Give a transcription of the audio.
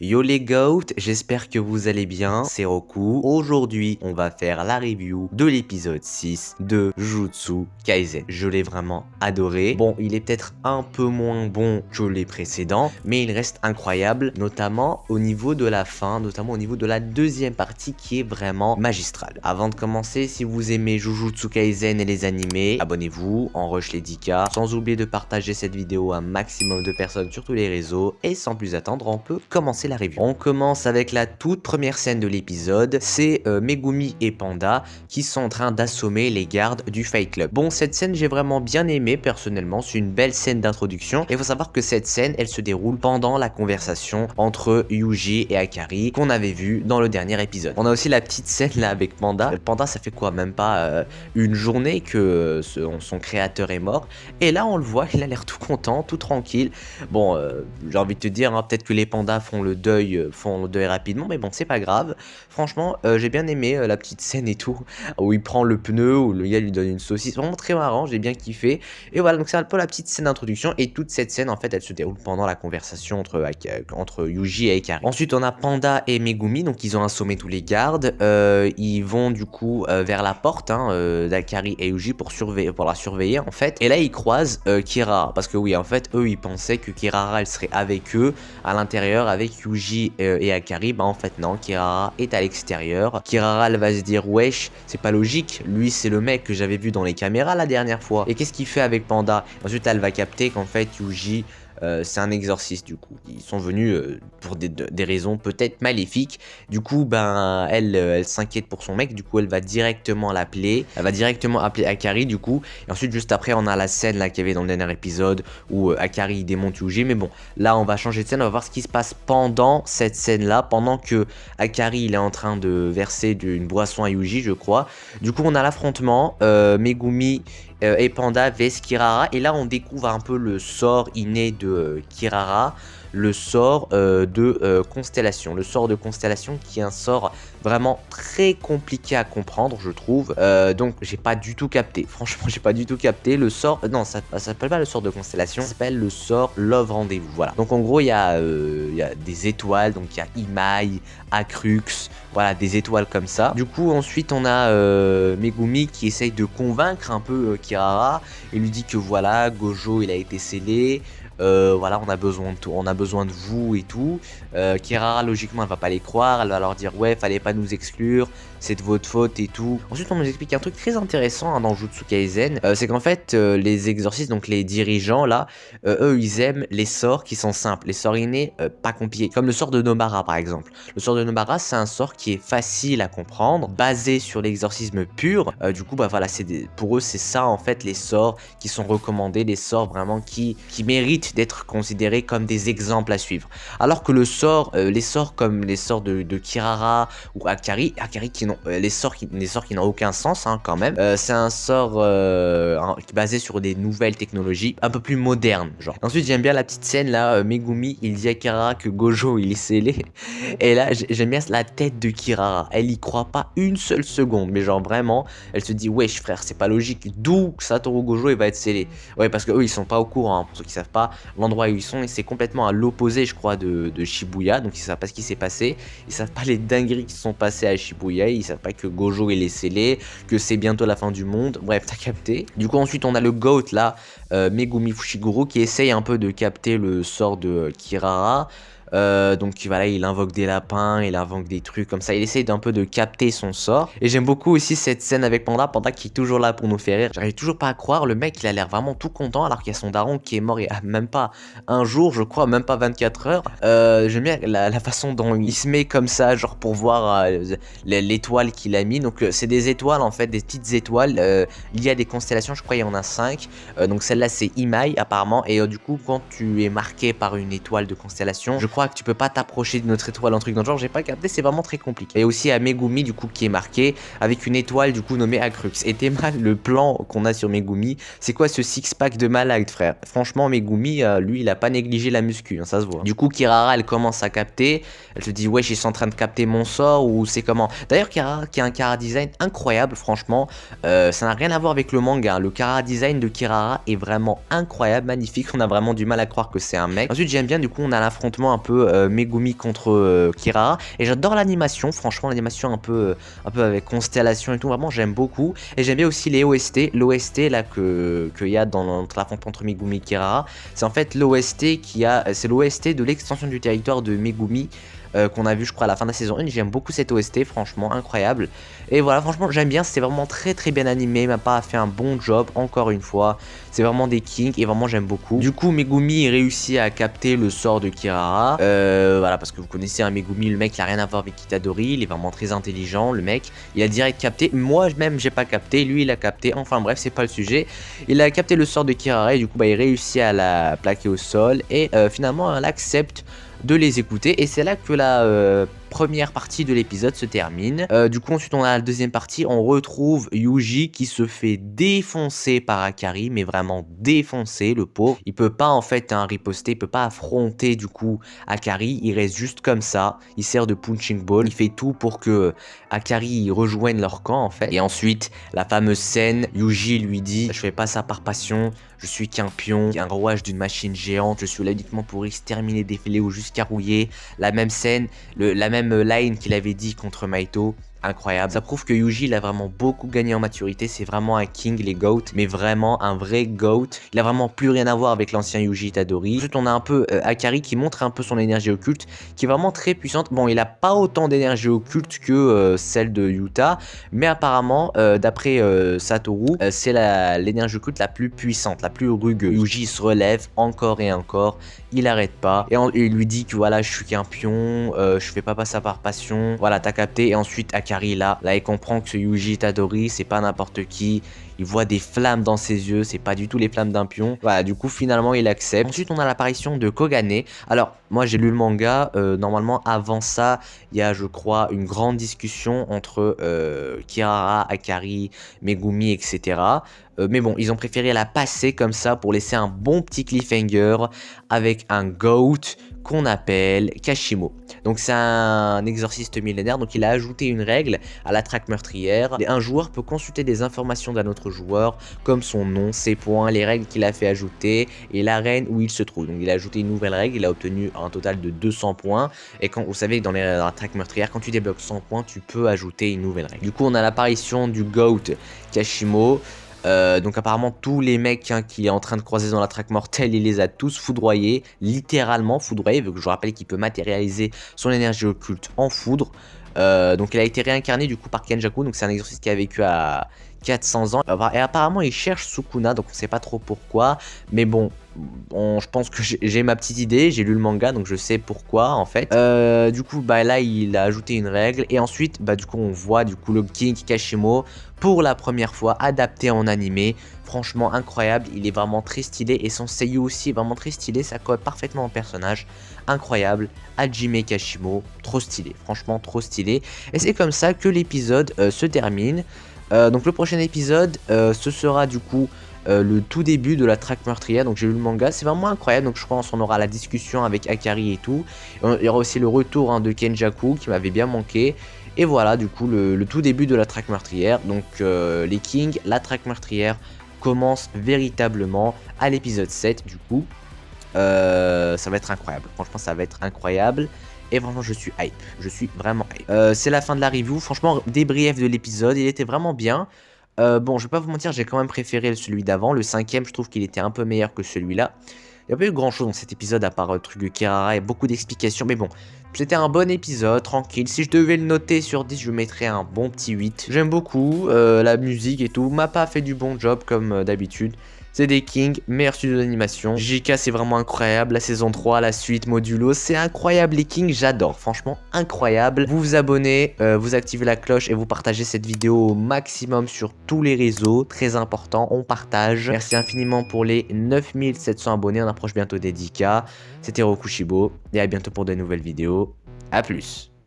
Yo les goats, j'espère que vous allez bien, c'est Roku. Aujourd'hui, on va faire la review de l'épisode 6 de Jujutsu Kaisen. Je l'ai vraiment adoré. Bon, il est peut-être un peu moins bon que les précédents, mais il reste incroyable, notamment au niveau de la fin, notamment au niveau de la deuxième partie qui est vraiment magistrale. Avant de commencer, si vous aimez Jujutsu Kaisen et les animés, abonnez-vous, en rush les 10K, sans oublier de partager cette vidéo à un maximum de personnes sur tous les réseaux, et sans plus attendre, on peut commencer la review. On commence avec la toute première scène de l'épisode, c'est Megumi et Panda qui sont en train d'assommer les gardes du Fight Club. Bon, cette scène j'ai vraiment bien aimé personnellement, c'est une belle scène d'introduction et il faut savoir que cette scène elle se déroule pendant la conversation entre Yuji et Akari qu'on avait vu dans le dernier épisode. On a aussi la petite scène là avec Panda. Panda ça fait quoi, même pas une journée que son créateur est mort et là on le voit, il a l'air tout content, tout tranquille. Bon, j'ai envie de te dire, hein, peut-être que les pandas font le deuil rapidement, mais bon, c'est pas grave. Franchement, j'ai bien aimé la petite scène et tout, où il prend le pneu, où le gars lui donne une saucisse. Vraiment très marrant, j'ai bien kiffé. Et voilà, donc c'est un peu la petite scène d'introduction. Et toute cette scène, en fait, elle se déroule pendant la conversation entre Yuji et Ikari. Ensuite, on a Panda et Megumi, donc ils ont assommé tous les gardes. Ils vont du coup vers la porte d'Akari et Yuji pour la surveiller, en fait. Et là, ils croisent Kirara, parce que oui, en fait, eux, ils pensaient que Kirara, elle serait avec eux, à l'intérieur, avec Yuji et Akari. Bah en fait non, Kirara est à l'extérieur. Kirara elle va se dire wesh, c'est pas logique, lui c'est le mec que j'avais vu dans les caméras la dernière fois. Et qu'est-ce qu'il fait avec Panda? Ensuite elle va capter qu'en fait Yuji c'est un exorciste du coup. Ils sont venus pour des raisons peut-être maléfiques. Du coup, ben, elle s'inquiète pour son mec. Du coup, elle va directement l'appeler. Elle va directement appeler Akari du coup. Et ensuite, juste après, on a la scène là qu'il y avait dans le dernier épisode où Akari démonte Yuji. Mais bon, là, on va changer de scène. On va voir ce qui se passe pendant cette scène-là. Pendant que Akari il est en train de verser une boisson à Yuji, je crois. Du coup, on a l'affrontement. Megumi et Panda vs Kirara. Et là, on découvre un peu le sort inné de Kirara, le sort de Constellation. Le sort de Constellation qui est un sort vraiment très compliqué à comprendre, je trouve. Donc, j'ai pas du tout capté. Franchement, j'ai pas du tout capté. Le sort... non, ça s'appelle pas le sort de Constellation. Ça s'appelle le sort Love Rendez-vous. Voilà. Donc, en gros, il y a des étoiles. Donc, il y a Imai, Acrux. Voilà, des étoiles comme ça. Du coup, ensuite, on a Megumi qui essaye de convaincre un peu Kirara. Il lui dit que voilà, Gojo, il a été scellé. Voilà, on a besoin de vous et tout. Kirara, logiquement, elle va pas les croire. Elle va leur dire, ouais, fallait pas nous exclure. C'est de votre faute et tout. Ensuite, on nous explique un truc très intéressant dans Jujutsu Kaisen. C'est qu'en fait, les exorcistes, donc les dirigeants là, eux, ils aiment les sorts qui sont simples. Les sorts innés, pas compliqués. Comme le sort de Nobara, par exemple. Le sort de Nobara, c'est un sort qui est facile à comprendre, basé sur l'exorcisme pur. Du coup, bah voilà, pour eux, c'est ça en fait les sorts qui sont recommandés, les sorts vraiment qui méritent d'être considérés comme des exemples à suivre. Alors que les sorts comme les sorts de Kirara ou Akari qui n'ont les sorts qui n'ont aucun sens quand même. C'est un sort basé sur des nouvelles technologies un peu plus modernes, genre. Ensuite, j'aime bien la petite scène là, Megumi, il dit à Kirara que Gojo il est scellé. Et là, j'aime bien la tête de Kirara. Elle y croit pas une seule seconde, mais genre vraiment, elle se dit wesh frère, c'est pas logique. D'où Satoru Gojo il va être scellé. Ouais, parce que eux ils sont pas au courant. Pour ceux qui savent pas, l'endroit où ils sont, c'est complètement à l'opposé, je crois, de Shibuya. Donc ils savent pas ce qui s'est passé. Ils savent pas les dingueries qui se sont passées à Shibuya. Ils savent pas que Gojo il est scellé, que c'est bientôt la fin du monde. Bref, t'as capté. Du coup, ensuite on a le GOAT là, Megumi Fushiguro, qui essaye un peu de capter le sort de Kirara. Donc voilà, il invoque des lapins, il invoque des trucs comme ça, il essaye d'un peu de capter son sort. Et j'aime beaucoup aussi cette scène avec Panda qui est toujours là pour nous faire rire. J'arrive toujours pas à croire, le mec il a l'air vraiment tout content alors qu'il y a son daron qui est mort il y a même pas un jour, je crois, même pas 24 heures. J'aime bien la façon dont il se met comme ça, genre pour voir l'étoile qu'il a mis. Donc c'est des étoiles en fait, des petites étoiles liées à des constellations, je crois il y en a 5. Donc celle-là c'est Imai apparemment. Et du coup quand tu es marqué par une étoile de constellation, je crois que tu peux pas t'approcher de notre étoile, un truc dans le genre, j'ai pas capté, c'est vraiment très compliqué. Et aussi à Megumi du coup qui est marqué avec une étoile du coup nommée Acrux. Et t'es mal, le plan qu'on a sur Megumi, c'est quoi ce six pack de malade frère? Franchement Megumi, lui il a pas négligé la muscu, ça se voit. Du coup Kirara elle commence à capter, elle se dit ouais je suis en train de capter mon sort ou c'est comment. D'ailleurs Kirara qui a un chara design incroyable franchement, ça n'a rien à voir avec le manga, le chara design de Kirara est vraiment incroyable, magnifique, on a vraiment du mal à croire que c'est un mec. Ensuite j'aime bien du coup on a l'affrontement un peu peu Megumi contre Kirara. Et j'adore l'animation, franchement l'animation un peu avec constellation et tout, vraiment j'aime beaucoup. Et j'aime bien aussi les OST, l'OST là qu'il y a dans l'affrontement entre Megumi et Kirara. C'est en fait l'OST c'est l'OST de l'extension du territoire de Megumi. Qu'on a vu je crois à la fin de la saison 1, j'aime beaucoup cette OST, franchement incroyable. Et voilà, franchement j'aime bien, c'est vraiment très bien animé, Mappa a fait un bon job encore une fois. C'est vraiment des kings et vraiment j'aime beaucoup. Du coup Megumi réussit à capter le sort de Kirara, voilà, parce que vous connaissez un Megumi, le mec il a rien à voir avec Itadori, il est vraiment très intelligent le mec, il a direct capté, moi même j'ai pas capté, lui il a capté, enfin bref c'est pas le sujet. Il a capté le sort de Kirara et du coup bah il réussit à la plaquer au sol et finalement elle accepte de les écouter et c'est là que la première partie de l'épisode se termine. Du coup ensuite on a la deuxième partie, on retrouve Yuji qui se fait défoncer par Akari, mais vraiment défoncer le pauvre. Il peut pas en fait riposter, il peut pas affronter du coup Akari, il reste juste comme ça, il sert de punching ball, il fait tout pour que Akari rejoigne leur camp en fait. Et ensuite la fameuse scène, Yuji lui dit je fais pas ça par passion, je suis qu'un pion, un rouage d'une machine géante, je suis là uniquement pour exterminer des fléaux jusqu'à rouiller. La même scène, la même line qu'il avait dit contre Maito. Incroyable, ça prouve que Yuji il a vraiment beaucoup gagné en maturité, c'est vraiment un king les GOAT, mais vraiment un vrai GOAT, il a vraiment plus rien à voir avec l'ancien Yuji Itadori. Ensuite on a un peu Akari qui montre un peu son énergie occulte, qui est vraiment très puissante. Bon il a pas autant d'énergie occulte que celle de Yuta, mais apparemment d'après Satoru, c'est l'énergie occulte la plus puissante, la plus rugueuse. Yuji se relève encore et encore, il arrête pas, et il lui dit que voilà je suis qu'un pion, je fais pas ça par passion, voilà t'as capté. Et ensuite Akari là il comprend que ce Yuji Itadori c'est pas n'importe qui, il voit des flammes dans ses yeux, c'est pas du tout les flammes d'un pion. Voilà, du coup finalement il accepte. Ensuite on a l'apparition de Kogane. Alors moi j'ai lu le manga, normalement avant ça il y a je crois une grande discussion entre Kirara, Akari, Megumi etc. Mais bon, ils ont préféré la passer comme ça pour laisser un bon petit cliffhanger avec un GOAT qu'on appelle Kashimo. Donc c'est un exorciste millénaire, donc il a ajouté une règle à la traque meurtrière. Un joueur peut consulter des informations d'un autre joueur, comme son nom, ses points, les règles qu'il a fait ajouter et l'arène où il se trouve. Donc il a ajouté une nouvelle règle, il a obtenu un total de 200 points. Et quand vous savez que dans la traque meurtrière, quand tu débloques 100 points, tu peux ajouter une nouvelle règle. Du coup on a l'apparition du GOAT Kashimo. Donc apparemment tous les mecs qui est en train de croiser dans la traque mortelle, il les a tous foudroyés, littéralement foudroyés, vu que je vous rappelle qu'il peut matérialiser son énergie occulte en foudre. Donc il a été réincarné du coup par Kenjaku, donc c'est un exorciste qui a vécu à 400 ans. Et apparemment il cherche Sukuna, donc on sait pas trop pourquoi, mais bon, je pense que j'ai ma petite idée, j'ai lu le manga donc je sais pourquoi en fait. Du coup bah là il a ajouté une règle et ensuite bah du coup on voit du coup le King Kashimo pour la première fois adapté en animé. Franchement incroyable, il est vraiment très stylé et son seiyuu aussi est vraiment très stylé, ça colle parfaitement au personnage. Incroyable, Hajime Kashimo, trop stylé, franchement trop stylé. Et c'est comme ça que l'épisode se termine. Donc le prochain épisode ce sera du coup le tout début de la traque meurtrière. Donc j'ai lu le manga, c'est vraiment incroyable. Donc je pense qu'on aura la discussion avec Akari et tout. Il y aura aussi le retour de Kenjaku qui m'avait bien manqué. Et voilà du coup le tout début de la traque meurtrière. Donc les Kings, la traque meurtrière commence véritablement à l'épisode 7 du coup. Ça va être incroyable, franchement ça va être incroyable. Et franchement je suis hype, je suis vraiment hype. C'est la fin de la review, franchement débrief de l'épisode, il était vraiment bien. Bon je vais pas vous mentir, j'ai quand même préféré celui d'avant, le cinquième je trouve qu'il était un peu meilleur que celui-là. Il n'y a pas eu grand chose dans cet épisode à part le truc de Kirara et beaucoup d'explications, mais bon, c'était un bon épisode, tranquille. Si je devais le noter sur 10, je mettrais un bon petit 8. J'aime beaucoup la musique et tout, Mappa fait du bon job comme d'habitude. C'est des kings, meilleur studio d'animation. JK c'est vraiment incroyable, la saison 3, la suite, Modulo, c'est incroyable les kings, j'adore, franchement incroyable. Vous vous abonnez, vous activez la cloche et vous partagez cette vidéo au maximum sur tous les réseaux, très important, on partage. Merci infiniment pour les 9700 abonnés, on approche bientôt des 10K. C'était Rokushibo et à bientôt pour de nouvelles vidéos, à plus.